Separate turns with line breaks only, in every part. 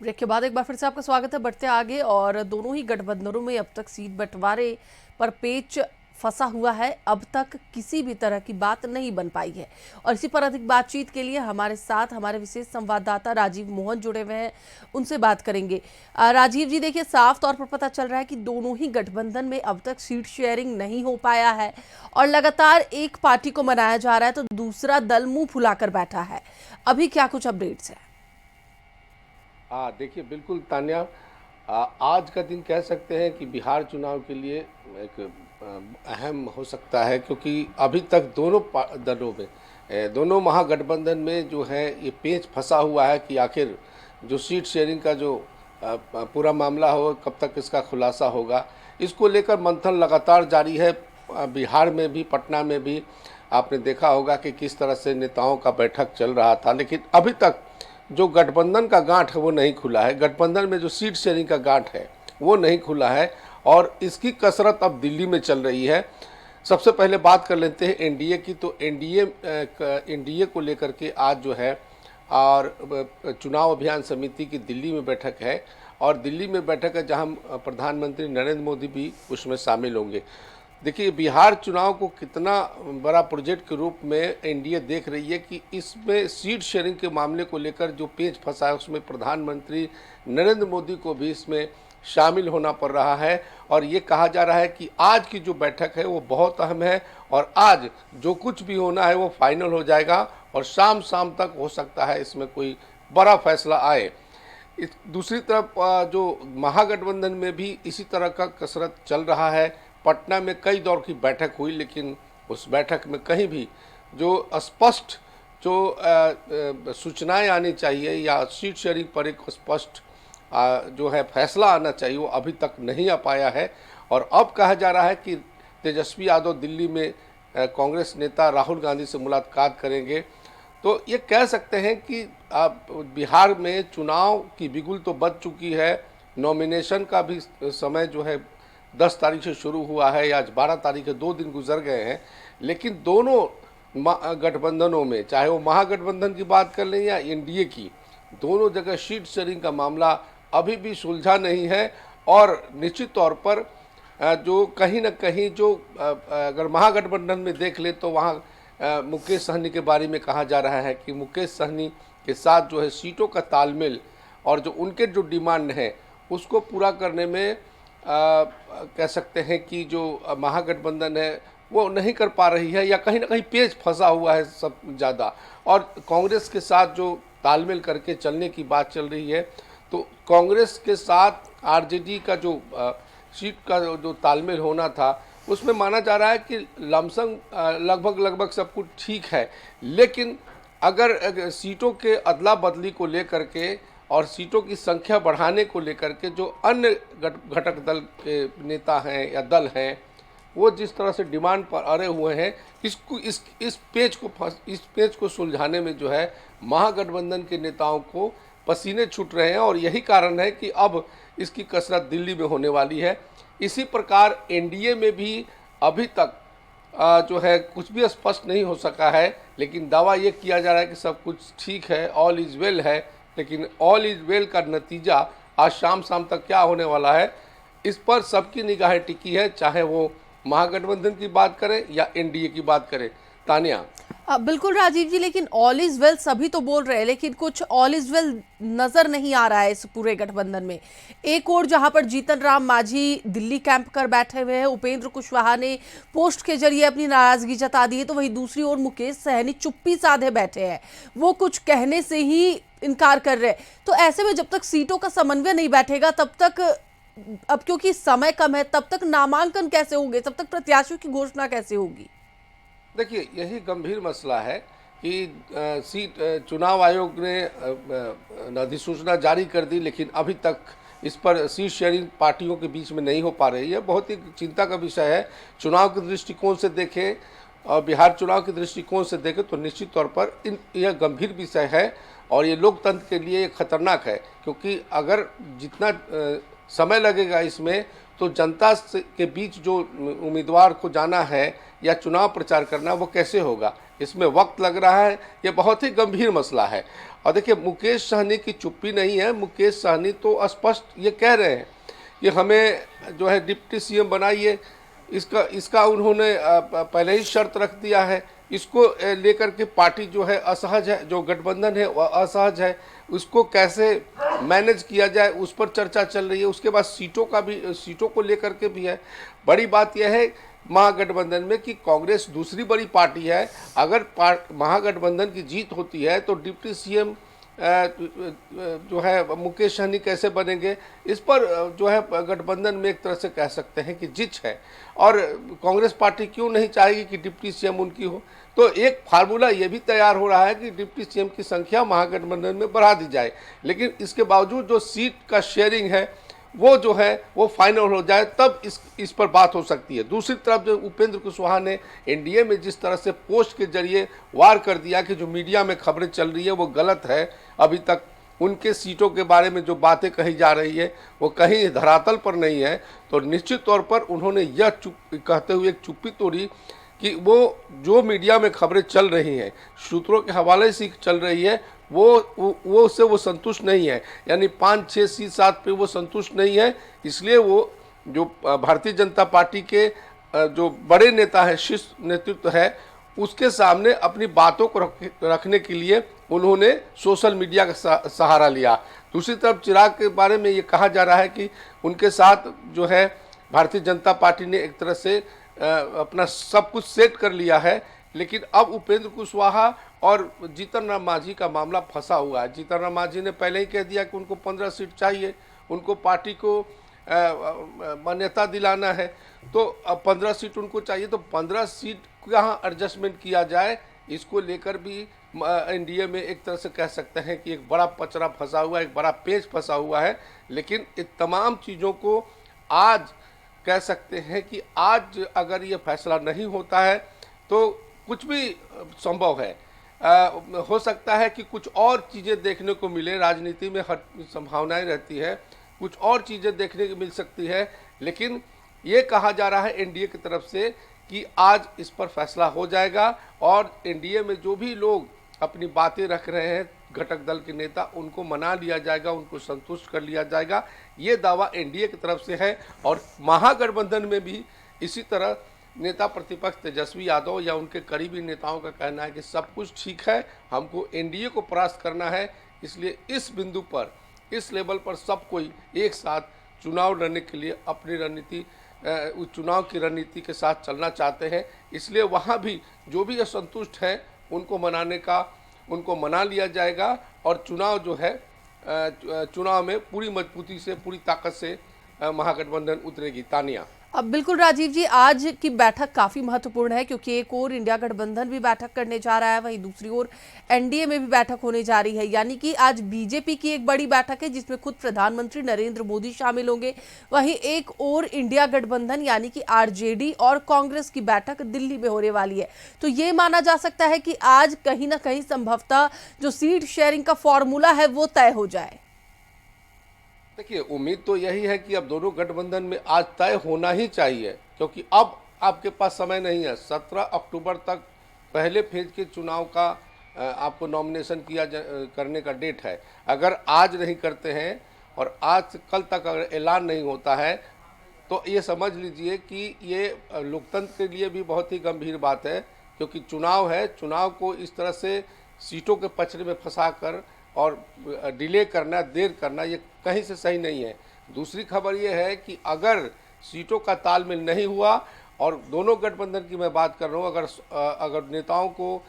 Break के बाद एक बार फिर से आपका स्वागत है। बढ़ते आगे और दोनों ही गठबंधनों में अब तक सीट बंटवारे पर पेच फंसा हुआ है। अब तक किसी भी तरह की बात नहीं बन पाई है और इसी पर अधिक बातचीत के लिए हमारे साथ हमारे विशेष संवाददाता राजीव मोहन जुड़े हुए हैं, उनसे बात करेंगे। राजीव जी, देखिए, साफ तौर पर पता चल रहा है कि दोनों ही गठबंधन में अब तक सीट शेयरिंग नहीं हो पाया है और लगातार एक पार्टी को मनाया जा रहा है तो दूसरा दल मुंह फुलाकर बैठा है। अभी क्या कुछ अपडेट्स है?
देखिए, बिल्कुल तान्या, आज का दिन कह सकते हैं कि बिहार चुनाव के लिए एक अहम हो सकता है, क्योंकि अभी तक दोनों दलों में, दोनों महागठबंधन में जो है ये पेच फंसा हुआ है कि आखिर जो सीट शेयरिंग का जो पूरा मामला हो, कब तक इसका खुलासा होगा। इसको लेकर मंथन लगातार जारी है। बिहार में भी, पटना में भी आपने देखा होगा कि किस तरह से नेताओं का बैठक चल रहा था, लेकिन अभी तक जो गठबंधन का गांठ है वो नहीं खुला है। गठबंधन में जो सीट शेयरिंग का गांठ है वो नहीं खुला है और इसकी कसरत अब दिल्ली में चल रही है। सबसे पहले बात कर लेते हैं एनडीए की। तो एनडीए को लेकर के आज जो है और चुनाव अभियान समिति की दिल्ली में बैठक है और दिल्ली में बैठक है जहां प्रधानमंत्री नरेंद्र मोदी भी उसमें शामिल होंगे। देखिए, बिहार चुनाव को कितना बड़ा प्रोजेक्ट के रूप में एनडीए देख रही है कि इसमें सीट शेयरिंग के मामले को लेकर जो पेच फंसा है उसमें प्रधानमंत्री नरेंद्र मोदी को भी इसमें शामिल होना पड़ रहा है। और ये कहा जा रहा है कि आज की जो बैठक है वो बहुत अहम है और आज जो कुछ भी होना है वो फाइनल हो जाएगा और शाम शाम तक हो सकता है इसमें कोई बड़ा फैसला आए। दूसरी तरफ जो महागठबंधन में भी इसी तरह का कसरत चल रहा है। पटना में कई दौर की बैठक हुई, लेकिन उस बैठक में कहीं भी जो स्पष्ट जो सूचनाएं आनी चाहिए या सीट शेयरिंग पर एक स्पष्ट जो है फैसला आना चाहिए वो अभी तक नहीं आ पाया है। और अब कहा जा रहा है कि तेजस्वी यादव दिल्ली में कांग्रेस नेता राहुल गांधी से मुलाकात करेंगे। तो ये कह सकते हैं कि बिहार में चुनाव की बिगुल तो बज चुकी है। नॉमिनेशन का भी समय जो है 10 तारीख से शुरू हुआ है, आज 12 तारीख है, 2 दिन गुजर गए हैं। लेकिन दोनों गठबंधनों में, चाहे वो महागठबंधन की बात कर लें या एनडीए की, दोनों जगह सीट शेयरिंग का मामला अभी भी सुलझा नहीं है। और निश्चित तौर पर जो कहीं ना कहीं जो अगर महागठबंधन में देख ले तो वहाँ मुकेश सहनी के बारे में कहा जा रहा है कि मुकेश सहनी के साथ जो है सीटों का तालमेल और जो उनके जो डिमांड है उसको पूरा करने में कह सकते हैं कि जो महागठबंधन है वो नहीं कर पा रही है या कहीं ना कहीं पेच फंसा हुआ है सब ज़्यादा। और कांग्रेस के साथ जो तालमेल करके चलने की बात चल रही है, तो कांग्रेस के साथ आरजेडी का जो सीट का जो तालमेल होना था उसमें माना जा रहा है कि लमसम लगभग सब कुछ ठीक है। लेकिन अगर सीटों के अदला बदली को लेकर के और सीटों की संख्या बढ़ाने को लेकर के जो अन्य घटक दल के नेता हैं या दल हैं वो जिस तरह से डिमांड पर अड़े हुए हैं, इस पेच को सुलझाने में जो है महागठबंधन के नेताओं को पसीने छूट रहे हैं और यही कारण है कि अब इसकी कसरत दिल्ली में होने वाली है। इसी प्रकार एनडीए में भी अभी तक जो है कुछ भी स्पष्ट नहीं हो सका है, लेकिन दावा ये किया जा रहा है कि सब कुछ ठीक है, ऑल इज वेल है। लेकिन ऑल इज वेल का नतीजा आज शाम तक क्या होने वाला है, इस पर सबकी निगाहें टिकी है, चाहे वो महागठबंधन की बात करें या एनडीए की बात करें। तानिया,
बिल्कुल राजीव जी, लेकिन ऑल इज वेल सभी तो बोल रहे हैं, लेकिन कुछ ऑल इज वेल नजर नहीं आ रहा है इस पूरे गठबंधन में। एक और जहां पर जीतन राम मांझी दिल्ली कैंप कर बैठे हुए हैं, उपेंद्र कुशवाहा ने पोस्ट के जरिए अपनी नाराजगी जता दी है, तो वहीं दूसरी ओर मुकेश सहनी चुप्पी साधे बैठे हैं, वो कुछ कहने से ही इनकार कर रहे हैं। तो ऐसे में जब तक सीटों का समन्वय नहीं बैठेगा तब तक, अब क्योंकि समय कम है, तब तक नामांकन कैसे होंगे, तब तक प्रत्याशियों की घोषणा कैसे होगी?
देखिए, यही गंभीर मसला है कि चुनाव आयोग ने अधिसूचना जारी कर दी, लेकिन अभी तक इस पर सीट शेयरिंग पार्टियों के बीच में नहीं हो पा रही है। बहुत ही चिंता का विषय है। चुनाव के दृष्टिकोण से देखें और बिहार चुनाव के दृष्टिकोण से देखें तो निश्चित तौर पर यह गंभीर विषय है और ये लोकतंत्र के लिए खतरनाक है, क्योंकि अगर जितना समय लगेगा इसमें तो जनता के बीच जो उम्मीदवार को जाना है या चुनाव प्रचार करना वो कैसे होगा। इसमें वक्त लग रहा है, ये बहुत ही गंभीर मसला है। और देखिए, मुकेश सहनी की चुप्पी नहीं है। मुकेश सहनी तो स्पष्ट ये कह रहे हैं कि हमें जो है डिप्टी सीएम बनाइए। इसका उन्होंने पहले ही शर्त रख दिया है। इसको लेकर के पार्टी जो है असहज है, जो गठबंधन है वह असहज है। उसको कैसे मैनेज किया जाए उस पर चर्चा चल रही है। उसके बाद सीटों को लेकर के भी है। बड़ी बात यह है महागठबंधन में कि कांग्रेस दूसरी बड़ी पार्टी है। अगर महागठबंधन की जीत होती है तो डिप्टी सीएम जो है मुकेश सहनी कैसे बनेंगे, इस पर जो है गठबंधन में एक तरह से कह सकते हैं कि जिच है। और कांग्रेस पार्टी क्यों नहीं चाहेगी कि डिप्टी सीएम उनकी हो। तो एक फार्मूला ये भी तैयार हो रहा है कि डिप्टी सीएम की संख्या महागठबंधन में बढ़ा दी जाए, लेकिन इसके बावजूद जो सीट का शेयरिंग है वो जो है वो फाइनल हो जाए, तब इस पर बात हो सकती है। दूसरी तरफ जो उपेंद्र कुशवाहा ने एनडीए में जिस तरह से पोस्ट के जरिए वार कर दिया कि जो मीडिया में खबरें चल रही है वो गलत है, अभी तक उनके सीटों के बारे में जो बातें कही जा रही है वो कहीं धरातल पर नहीं है, तो निश्चित तौर पर उन्होंने यह कहते हुए एक चुप्पी तोड़ी कि वो जो मीडिया में खबरें चल रही हैं, सूत्रों के हवाले से चल रही है, वो उससे वो संतुष्ट नहीं है। यानी 5, 6 सीट 7 पे वो संतुष्ट नहीं है। इसलिए वो जो भारतीय जनता पार्टी के जो बड़े नेता है, शीर्ष नेतृत्व है, उसके सामने अपनी बातों को रखने के लिए उन्होंने सोशल मीडिया का सहारा लिया। दूसरी तरफ चिराग के बारे में ये कहा जा रहा है कि उनके साथ जो है भारतीय जनता पार्टी ने एक तरह से अपना सब कुछ सेट कर लिया है, लेकिन अब उपेंद्र कुशवाहा और जीतन राम मांझी का मामला फंसा हुआ है। जीतन राम मांझी ने पहले ही कह दिया कि उनको 15 सीट चाहिए, उनको पार्टी को मान्यता दिलाना है, तो अब 15 सीट उनको चाहिए। तो 15 सीट कहाँ एडजस्टमेंट किया जाए, इसको लेकर भी एनडीए में एक तरह से कह सकते हैं कि एक बड़ा पचड़ा फंसा हुआ है, एक बड़ा पेच फंसा हुआ है। लेकिन इन तमाम चीज़ों को आज कह सकते हैं कि आज अगर ये फैसला नहीं होता है तो कुछ भी संभव है। हो सकता है कि कुछ और चीज़ें देखने को मिले। राजनीति में हर संभावनाएं रहती है, कुछ और चीज़ें देखने को मिल सकती है। लेकिन ये कहा जा रहा है एनडीए की तरफ से कि आज इस पर फैसला हो जाएगा और एनडीए में जो भी लोग अपनी बातें रख रहे हैं, घटक दल के नेता, उनको मना लिया जाएगा, उनको संतुष्ट कर लिया जाएगा। ये दावा एनडीए की तरफ से है। और महागठबंधन में भी इसी तरह नेता प्रतिपक्ष तेजस्वी यादव या उनके करीबी नेताओं का कहना है कि सब कुछ ठीक है, हमको एनडीए को परास्त करना है। इसलिए इस बिंदु पर, इस लेवल पर सब कोई एक साथ चुनाव लड़ने के लिए अपनी रणनीति, उस चुनाव की रणनीति के साथ चलना चाहते हैं। इसलिए वहाँ भी जो भी असंतुष्ट हैं उनको मना लिया जाएगा और चुनाव जो है चुनाव में पूरी मजबूती से, पूरी ताकत से महागठबंधन उतरेगी। तानिया।
अब बिल्कुल राजीव जी, आज की बैठक काफी महत्वपूर्ण है क्योंकि एक और इंडिया गठबंधन भी बैठक करने जा रहा है, वहीं दूसरी ओर एनडीए में भी बैठक होने जा रही है। यानी कि आज बीजेपी की एक बड़ी बैठक है जिसमें खुद प्रधानमंत्री नरेंद्र मोदी शामिल होंगे। वहीं एक और इंडिया गठबंधन यानी कि आरजेडी और कांग्रेस की बैठक दिल्ली में होने वाली है। तो ये माना जा सकता है कि आज कहीं ना कहीं संभवतः जो सीट शेयरिंग का फॉर्मूला है वो तय हो जाए।
देखिए, उम्मीद तो यही है कि अब दोनों गठबंधन में आज तय होना ही चाहिए, क्योंकि अब आपके पास समय नहीं है। 17 अक्टूबर तक पहले फेज के चुनाव का आपको नॉमिनेशन करने का डेट है। अगर आज नहीं करते हैं और आज से कल तक अगर ऐलान नहीं होता है तो ये समझ लीजिए कि ये लोकतंत्र के लिए भी बहुत ही गंभीर बात है, क्योंकि चुनाव है। चुनाव को इस तरह से सीटों के पचड़े में फंसा कर और डिले करना, देर करना, ये कहीं से सही नहीं है। दूसरी खबर ये है कि अगर सीटों का तालमेल नहीं हुआ और दोनों गठबंधन की मैं बात कर रहा हूँ, अगर नेताओं को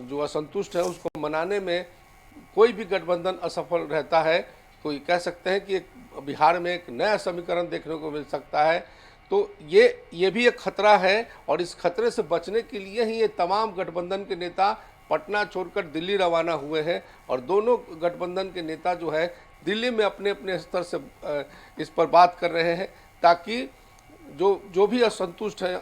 जो असंतुष्ट है उसको मनाने में कोई भी गठबंधन असफल रहता है, तो ये कह सकते हैं कि एक बिहार में एक नया समीकरण देखने को मिल सकता है। तो ये भी एक खतरा है और इस खतरे से बचने के लिए ही ये तमाम गठबंधन के नेता पटना छोड़कर दिल्ली रवाना हुए हैं और दोनों गठबंधन के नेता जो है दिल्ली में अपने अपने स्तर से इस पर बात कर रहे हैं, ताकि जो भी असंतुष्ट है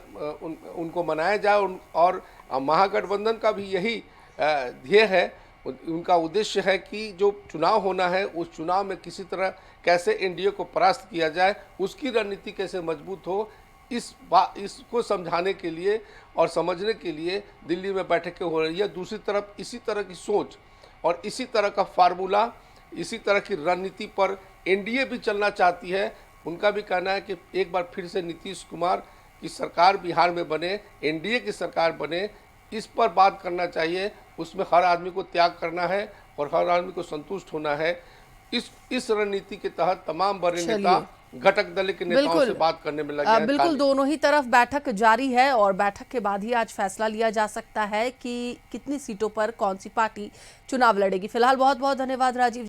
उनको मनाया जाए। और महागठबंधन का भी यही ध्येय है, उनका उद्देश्य है कि जो चुनाव होना है उस चुनाव में किसी तरह कैसे एनडीए को परास्त किया जाए, उसकी रणनीति कैसे मजबूत हो, इसको समझाने के लिए और समझने के लिए दिल्ली में बैठकें हो रही है। दूसरी तरफ इसी तरह की सोच और इसी तरह का फार्मूला, इसी तरह की रणनीति पर एनडीए भी चलना चाहती है। उनका भी कहना है कि एक बार फिर से नीतीश कुमार की सरकार बिहार में बने, एनडीए की सरकार बने, इस पर बात करना चाहिए। उसमें हर आदमी को त्याग करना है और हर आदमी को संतुष्ट होना है। इस रणनीति के तहत तमाम बड़े नेता घटक दल के नेताओं से बात करने में लगे हैं।
बिल्कुल दोनों ही तरफ बैठक जारी है और बैठक के बाद ही आज फैसला लिया जा सकता है कि कितनी सीटों पर कौन सी पार्टी चुनाव लड़ेगी। फिलहाल बहुत बहुत धन्यवाद राजीव।